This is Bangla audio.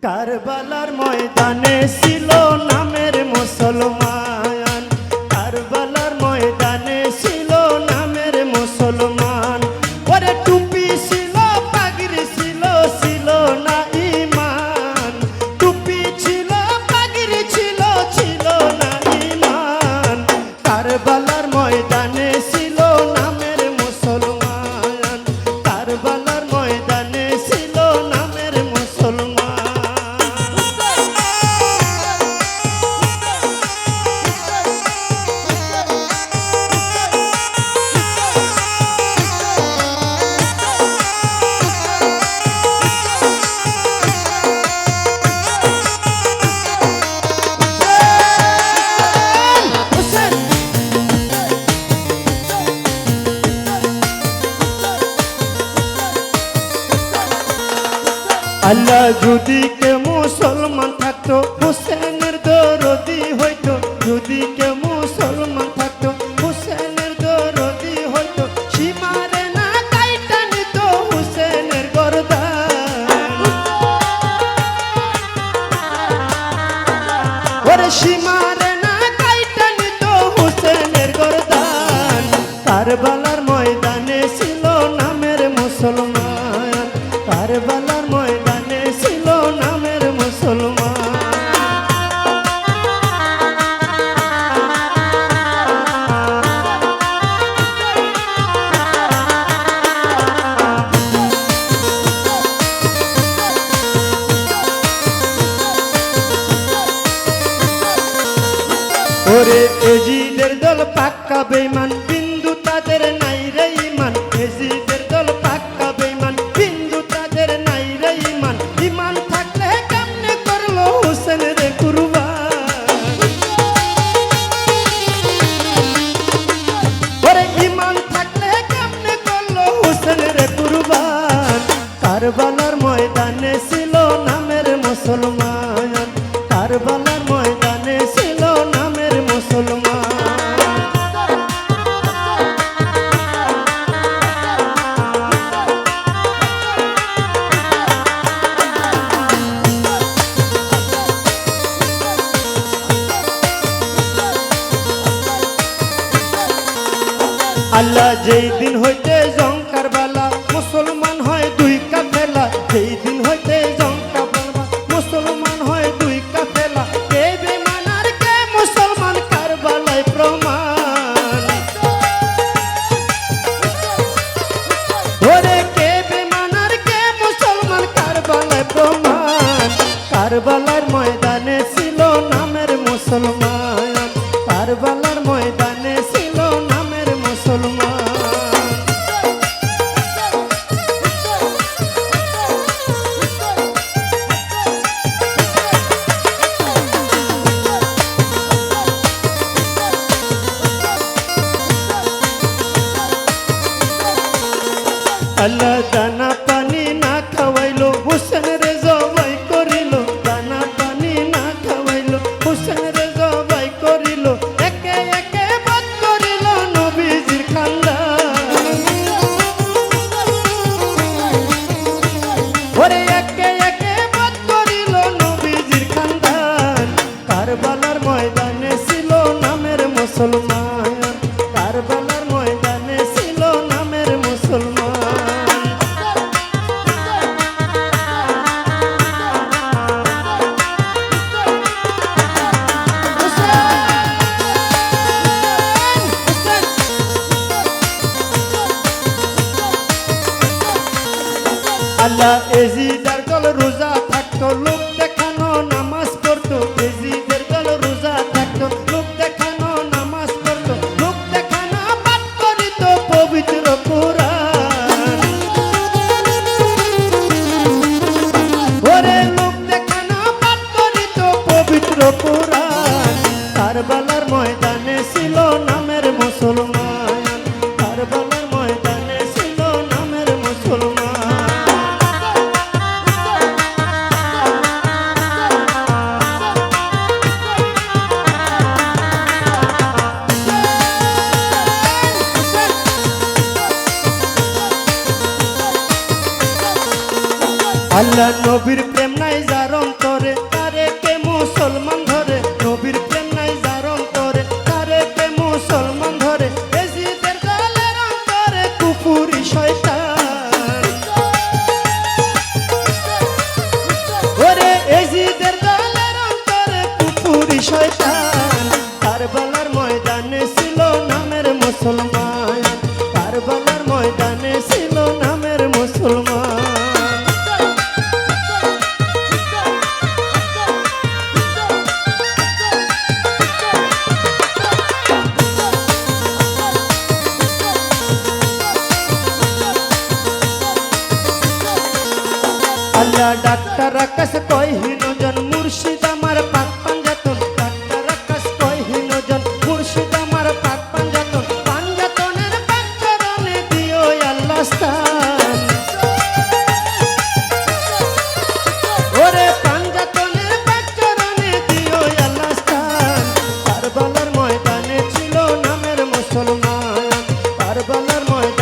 কারবালার ময়দানে ছিল নামের মুসলমান, কারবালার ময়দানে ছিল নামের মুসলমান। ওরে টুপি ছিল পাগড়ি ছিল, ছিল না ঈমান। টুপি ছিল পাগড়ি ছিল, ছিল না ঈমান। কারবালার ময়দানে ছিল নামের মুসলমান, কারবালার ময়দানে ছিল নামের মুসলমান। আল্লাহ যদি কে মুসলমান থাকতো, হুসেনের দরদি হইতো। যদি কে মুসলমান থাকতো, হুসেনের দরদি হইতো। সীমারে না কাইটা নিত হুসেনের গর্দান। ওরে সীমারে না কাইটা নিত হুসেনের গর্দান। কারবালার ময়দানে ছিল নামের মুসলমান, কারবালার ময়দানে ছিল নামের মুসলমান। ওরে এজিদের দল পাক্কা বেঈমান, বিন্দু তাদের নাই রে ঈমান। এজিদের দল পাক্কা বেঈমান, বিন্দু তাদের নাই রে ঈমান। ঈমান থাকলে কেমনে করলো হুসেন রে কুরবান। ওরে ঈমান থাকলে কেমনে করলো হুসেন রে কুরবান। কারবালার ময়দানে ছিল নামের মুসলমান, কারবালার ময়দানে ছিল নামের মুসলমান। আল্লাহ যেই দিন হইতে জং কারবালা, মুসলমান হয় দুই কাফেলা। যেই দিন হইতে জং কারবালা, মুসলমান হয় দুই কাফেলা। কে বেঈমান আর কে মুসলমান কারবালায় প্রমাণ। ওরে কে বেঈমান আর কে মুসলমান কারবালায় প্রমাণ। কারবালার ময়দানে ছিল নামের মুসলমান, কারবালার ময়দানে ছিল নামের মুসলমান। আল্লাহ দানা পানি না খাওয়াইলো, হুসেন রে জবাই করিল। দানা পানি না খাওয়াইলো, হুসেন রে জবাই করিল। একে একে বধ করিল নবীজির খানদান। ওরে একে একে বধ করিল নবীজির খানদান। কারবালার ময়দানে ছিল নামের মুসলমান, কারবালার ময়দানে ছিল নামের মুসলমান। আল্লাহ এজিদের দল রোজা থাকতো, লোক দেখানো নামাজ পড়তো। এজিদের দল রোজা থাকতো, লোক দেখানো নামাজ পড়তো। লোক দেখানো পাঠ করিত পবিত্র কোরআন। ওরে লোক দেখানো পাঠ করিত পবিত্র কোরআন। কারবালার ময়দানে ছিল নামের মুসলমান, কারবালার ময়দানে ছিল নামের মুসলমান। আল্লাহ নবীর প্রেম নাই যার ওরে এজিদের দলের অন্তরে কুফুরি শয়তান কারবালার ময়দানে ছিল নামের মুসলমান কারবালার ময়দানে ছিল নামের মুসলমান আল্লাহ ডাক্তার আকাশ কহিনজন মুর্শিদ আমার পাক পাঞ্জাতন ডাক্তার আকাশ কহিনজন মুর্শিদ আমার পাক পাঞ্জাতন পাঞ্জাতনের পাক চরণে দিও আল্লাহ স্থান ওরে পাঞ্জাতনের পাক চরণে দিও আল্লাহ স্থান কারবালার ময়দানে ছিল নামের মুসলমান কারবালার ময়দানে